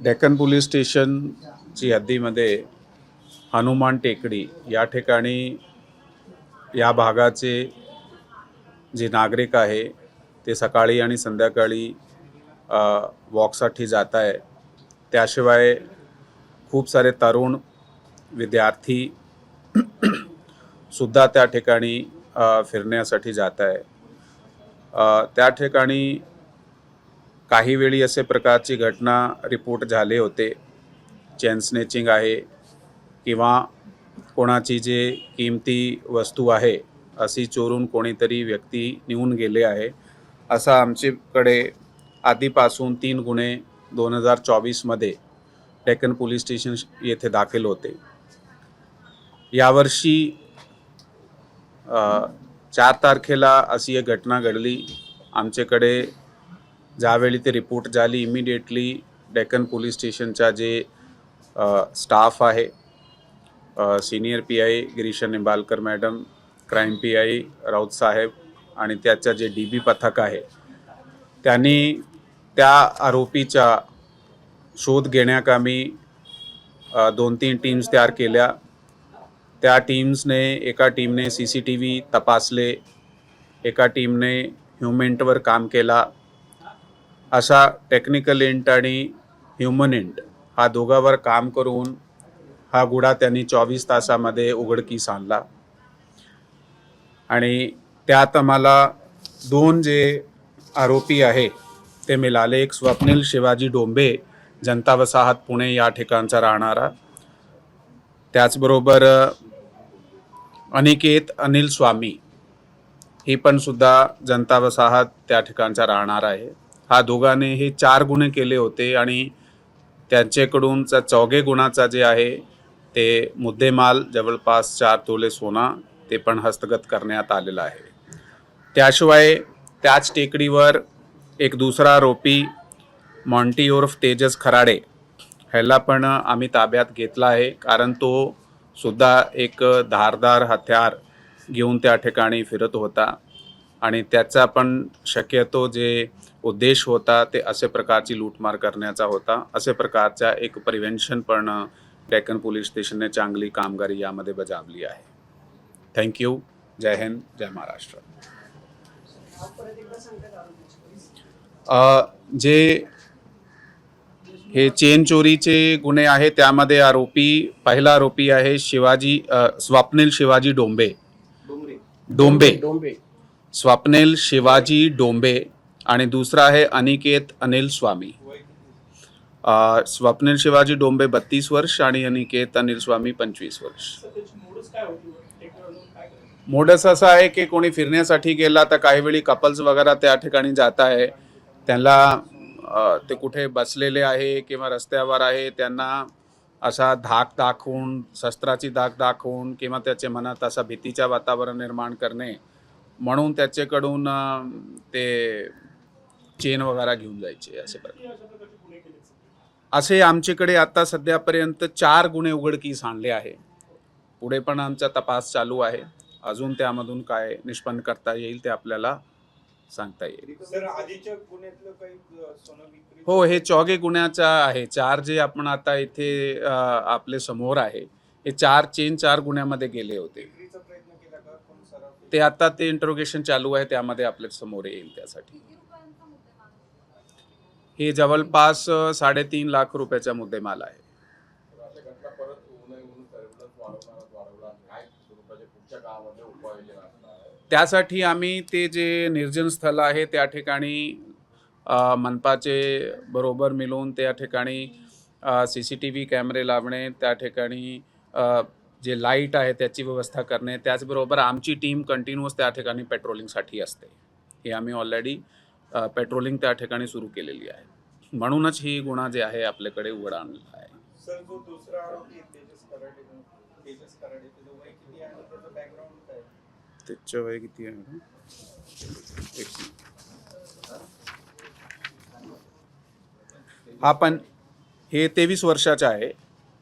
Deccan police स्टेशनची हद्दीमध्ये Hanuman टेकडी या ठिकाणी या भागाचे जे नागरिक आहे ते सकाळी आणि संध्याकाळी वॉकसाठी जात आहे। त्याशिवाय खूप सारे तरुण विद्यार्थी सुद्धा त्या ठिकाणी फिरण्यासाठी जात आहे। त्या ठिकाणी काही वेळी असे प्रकारची घटना रिपोर्ट झाले होते, चेन स्नेचिंग आहे किंवा कोणाची जे किमती वस्तू आहे अशी चोरून कोणीतरी व्यक्ती नेऊन गेले आहे। असा आमच्याकडे आधीपासून 3 गुन्हे 2024 मध्ये डेक्कन पोलीस स्टेशन येथे दाखल होते। यावर्षी 4 तारखेला अशी एक घटना घडली। आमच्याकडे ज्यावेळी ते रिपोर्ट झाली इमिडिएटली डेक्कन पोलीस स्टेशनचा जे स्टाफ आहे, senior PI Girisha Nimbalkar madam, crime PI Raut साहेब आणि त्याचा जे DB पथक आहे त्यांनी त्या आरोपीचा शोध घेण्याकामी 2-3 टीम्स तयार केल्या। त्या टीम्सने एका टीमने CCTV तपासले, एका टीमने ह्युमंटवर काम केला। अशा टेक्निकल इंट आणि ह्युमन इंट हा दोघांवर काम करून हा गुन्हा त्यांनी 24 तासामध्ये उघडकीस आणला। आणि त्यात आम्हाला 2 जे आरोपी आहे ते मिळाले। एक स्वप्नील शिवाजी डोंबे, जनता वसाहत पुणे या ठिकाणचा राहणारा, त्याचबरोबर अनिकेत अनिल स्वामी ही पण सुद्धा जनता वसाहत त्या ठिकाणचा राहणार आहे। हा दोघांनी हे 4 गुन्हे केले होते आणि त्यांच्याकडून चौघे गुन्ह्याचा जे आहे ते मुद्देमाल जवळपास 4 तोले सोना ते पण हस्तगत करण्यात आलेला आहे। त्याशिवाय त्याच टेकडीवर एक दुसरा आरोपी मॉन्टी उर्फ तेजस खराडे ह्याला पण आम्ही ताब्यात घेतला आहे, कारण तो सुद्धा एक धारदार हत्यार घेऊन त्या ठिकाणी फिरत होता आणि त्याचा पण शक्यतो जे उद्देश होता ते असे प्रकारची लूटमार करण्याचा होता। असे प्रकारचा एक प्रिव्हेन्शन पण डेक्कन पोलीस स्टेशनने चांगली कामगिरी यामध्ये बजावली आहे। थँक्यू। जय हिंद, जय महाराष्ट्र। जे हे चेन चोरीचे गुन्हे आहे त्यामध्ये पहिला आरोपी आहे स्वप्नील शिवाजी डोंबे, स्वप्नील शिवाजी डोंबे आणि दुसरा आहे अनिकेत अनिल स्वामी। स्वप्नील शिवाजी डोंबे 32 वर्ष आणि अनिकेत अनिल स्वामी 25 वर्ष। मोडस असा आहे की कोणी फिरण्यासाठी गेला तर काही वेळी कपल्स वगैरे त्या ठिकाणी जात आहे, त्यांना ते कुठे बसलेले आहे किंवा रस्त्यावर आहे त्यांना असा धाक दाखवून, शस्त्राची धाक दाखवून किंवा त्याच्या मनात असा भीतीचा वातावरण निर्माण करणे म्हणून त्याच्याकडून ते चेन वगैरे घेऊन जायचे। असे आमच्याकडे आता सध्यापर्यंत 4 गुन्हे उघडकीस आणले आहे। पुढे पण आमचा तपास चालू आहे, अजून त्यामधून काय निष्पन्न करता येईल ते आपल्याला सांगता येईल। हो, हे चौघे गुन्ह्याचा आहे। 4 जे आपण आता इथे आपले समोर आहे हे 4 गुन्ह्यामध्ये गेले होते। ते आता ते इंटरोगेशन चालू आहे, त्यामध्ये आपल्या समोर येईल। त्यासाठी हे जवळपास 3.5 लाख रुपयाचा मुद्देमाल आहे। त्यासाठी आम्ही ते जे निर्जन स्थळ आहे त्या ठिकाणी मनपाचे बरोबर मिळून त्या ठिकाणी CCTV कॅमेरे लावणे, त्या ठिकाणी जे लाईट आहे त्याची व्यवस्था करणे, त्याचबरोबर आमची टीम कंटिन्यूअस त्या ठिकाणी पेट्रोलिंगसाठी असते। हे आम्ही ऑलरेडी पेट्रोलिंग त्या ठिकाणी सुरू केलेली आहे, म्हणूनच ही गुन्हा जे आहे आपल्याकडे उघड आणला आहे। सर, जो दुसरा आरोपी तेजस खराडे त्याचं वय किती आहे, त्याचं बॅकग्राऊंड काय? त्याचं वय किती आहे? हा पण हे 23 वर्षाचा आहे।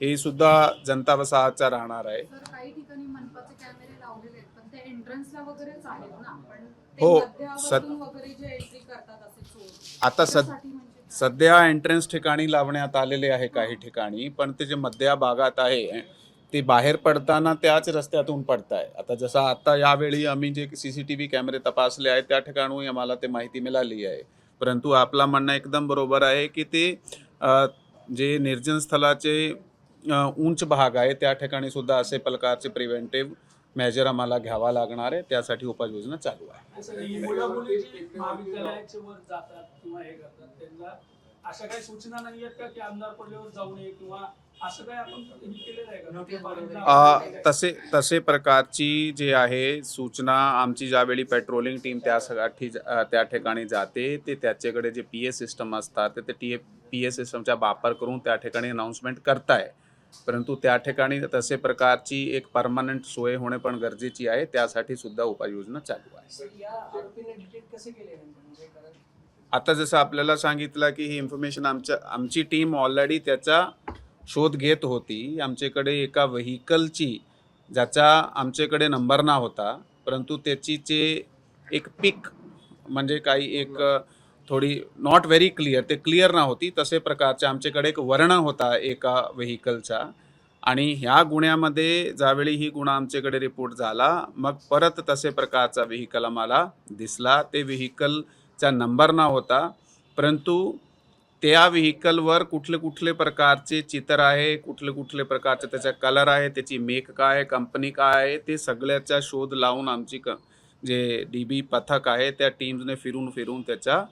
हे सुद्धा जनता वसाहतचा राहणार आहे। काही ठिकाणी मनपाचे कॅमेरे लावलेले आहेत पण ते एंट्रन्सला वगैरेच आहेत ना, पण हो, मध्यभागातून वगैरे जे एंट्री करतात असे चोर, आता सध्या एंट्रन्स ठिकाणी लावण्यात आलेले आहे काही ठिकाणी, पण ते जे मध्य भागात आहे ते बाहेर पडताना त्याच रस्त्यातून पडताय. आता जसं आता यावेळी आम्ही जे CCTV कॅमेरे तपासले आहेत त्या ठिकाणी आम्हाला ते माहिती मिळाली आहे. परंतु आपला म्हणणं एकदम बरोबर आहे की ते जे निर्जन स्थळाचे उंच भाग आहे त्या ठिकाणी सुद्धा असे प्रकारचे प्रिव्हेंटिव्ह मेजर आम्हाला घ्यावा लागणार आहे. त्यासाठी उपाययोजना चालू आहे. मुलं-मुली जी महाविद्यालयाच्या वर जातात किंवा हे करतात त्यांना अशा काही सूचना नाही आहेत का की अंधार पडल्यावर जाऊ नये किंवा असं काही आपण हे केलेलं आहे का? तसे प्रकारची जे आहे सूचना आमची ज्यावेळी पेट्रोलिंग टीम त्या ठिकाणी जाते ते त्याच्याकडे जे PA सिस्टम असतात ते PA सिस्टमचा वापर करून त्या ठिकाणी अनाउन्समेंट करताय. परंतु त्या ठिकाणी तसे प्रकारची एक परमनंट सोय होणे पण गरजेची आहे. त्यासाठी सुद्धा उपाययोजना चालू आहे. आता जसं आपल्याला सांगितलं की ही इन्फॉर्मेशन आमची टीम ऑलरेडी त्याचा शोध घेत होती. आमच्याकडे एका व्हेकलची ज्याचा आमच्याकडे नंबर ना होता, परंतु त्याची जे एक पिक म्हणजे काही एक थोडी नॉट व्हेरी क्लिअर ते क्लिअर ना होती तसे प्रकारचे आमच्याकडे एक वर्ण होता एका व्हेकलचा. आणि ह्या गुन्ह्यामध्ये ज्यावेळी ही गुन्हा आमच्याकडे रिपोर्ट झाला मग परत तसे प्रकारचा व्हेकल आम्हाला दिसला. ते व्हेकलचा नंबर ना होता, परंतु त्या व्हेकलवर कुठले प्रकारचे चित्र आहे, कुठले प्रकारचे त्याचा कलर आहे, त्याची मेक काय आहे, कंपनी काय आहे, ते सगळ्याचा शोध लावून आमची जे DB पथक आहे त्या टीम्सने फिरून त्याचा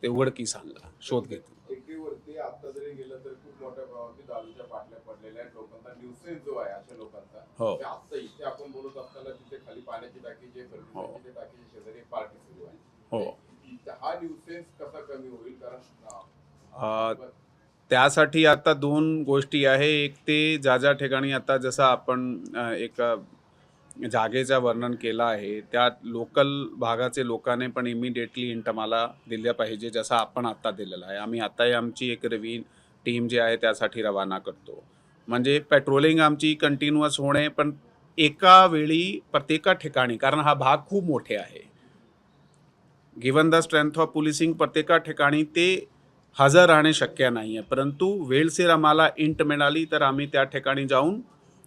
ते उघडकीस आणला, शोध घेतला. टेकडीवरती आता जरी गेलं तर खूप मोठ्या प्रमाणात दारूच्या बाटल्या पडलेल्या आहेत. लोकांचा न्यूसेन्स जो आहे अशा लोकांचा, हो. आता इथे आपण बोलत असताना तिथे खाली पाण्याची टाकी जे फर्निचरची टाकीच्या शेजारी एक पार्टी सुरू आहे. हो, हा न्यूसेन्स कसा कमी होईल? कारण त्यासाठी आता 2 गोष्टी आहे. एक ते ज्या ठिकाणी आता जसं आपण एक जागेचं वर्णन केलं आहे त्या लोकल भागाचे लोकांनी पण इमिडिएटली हिंट मला दिल्या पाहिजे जसं आपण आत्ता दिलेलं आहे. आम्ही आत्ताही आमची एक टीम जी आहे त्यासाठी रवाना करतो. म्हणजे पेट्रोलिंग आमची कंटिन्युअस होणे, पण एका वेळी प्रत्येक ठिकाणी, कारण हा भाग खूप मोठे आहे. Given the strength of policing प्रत्येक ठिकाणी ते हजर राहणे शक्य नाही आहे. परंतु वेळेशीर आम्हाला इंट मिळाली तर आम्ही त्या ठिकाणी जाऊन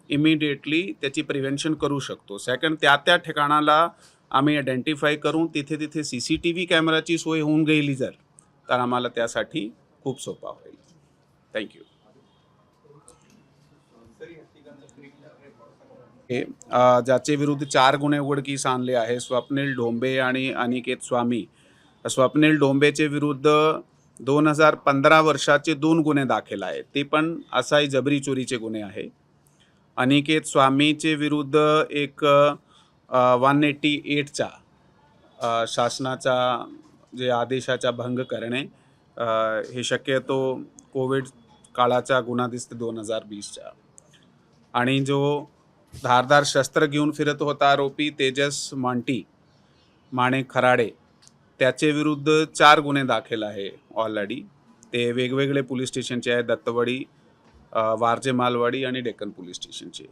इमिडिएटली त्याची प्रिव्हेन्शन करू शकतो. सेकंड, त्या ठिकाणाला आम्ही आयडेंटिफाय करून तिथे CCTV कॅमेराची सोय होऊन गेली जर तर आम्हाला त्यासाठी खूप सोपा होईल. थँक्यू. ज्याचे विरुद्ध 4 गुन्हे उघडकीस आणले आहे, स्वप्नील ढोंबे आणि अनिकेत स्वामी. स्वप्नील ढोंबेचे विरुद्ध 2015 वर्षाचे 2 गुन्हे दाखल आहेत, ते पण असाही जबरी चोरीचे गुन्हे आहे. अनिकेत स्वामीचे विरुद्ध एक 188चा शासनाचा जे आदेशाचा भंग करणे, हे शक्यतो कोविड काळाचा गुन्हा दिसते 2020चा. आणि जो धारदार शस्त्र घेऊन फिरत होता आरोपी तेजस माणे खराडे, त्याचे विरुद्ध 4 गुन्हे दाखल आहे ऑलरेडी. ते वेगवेगळे पोलीस स्टेशनचे आहे, दत्तवाडी, वारजे मालवाडी आणि डेक्कन पोलीस स्टेशनचे.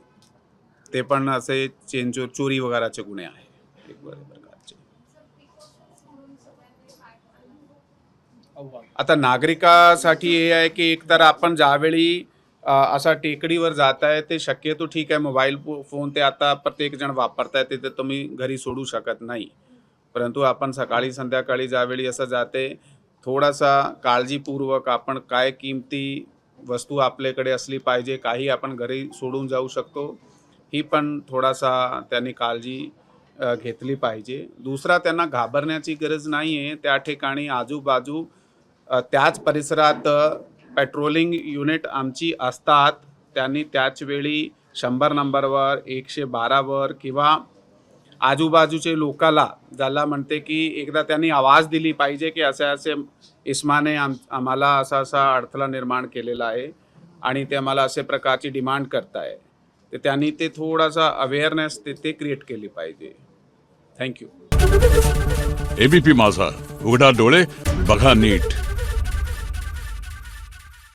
ते पण असे चोरी वगैरेचे गुन्हे आहे एक प्रकारचे. आता नागरिकासाठी हे आहे की एकतर आपण ज्यावेळी असा टेकडीवर जात आहे ते शक्यतो ठीक आहे, मोबाईल फोन ते आता प्रत्येक जण वापरताय, ते तुम्ही घरी सोडू शकत नाही. परंतु आपण सकाळी संध्याकाळी ज्यावेळी असं जाते थोडासा काळजीपूर्वक आपण काय किमती वस्तू आपल्याकडे असली पाहिजे, काही आपण घरी सोडून जाऊ शकतो, ही पण थोडासा त्यांनी काळजी घेतली पाहिजे. दुसरा, त्यांना घाबरण्याची गरज नाही आहे. त्या ठिकाणी आजूबाजू त्याच परिसरात पेट्रोलिंग युनिट आमची असतात. त्यांनी त्याच वेळी 100 नंबरवर, 112वर किंवा आजूबाजूचे लोकाला ज्याला म्हणते की एकदा त्यांनी आवाज दिली पाहिजे की असे इस्माने आम्हाला असा अडथळा निर्माण केलेला आहे आणि ते आम्हाला असे प्रकारची डिमांड करताय, तर त्यांनी ते थोडासा अवेअरनेस ते क्रिएट केली पाहिजे. थँक्यू. ABP माझा, उघडा डोळे बघा नीट.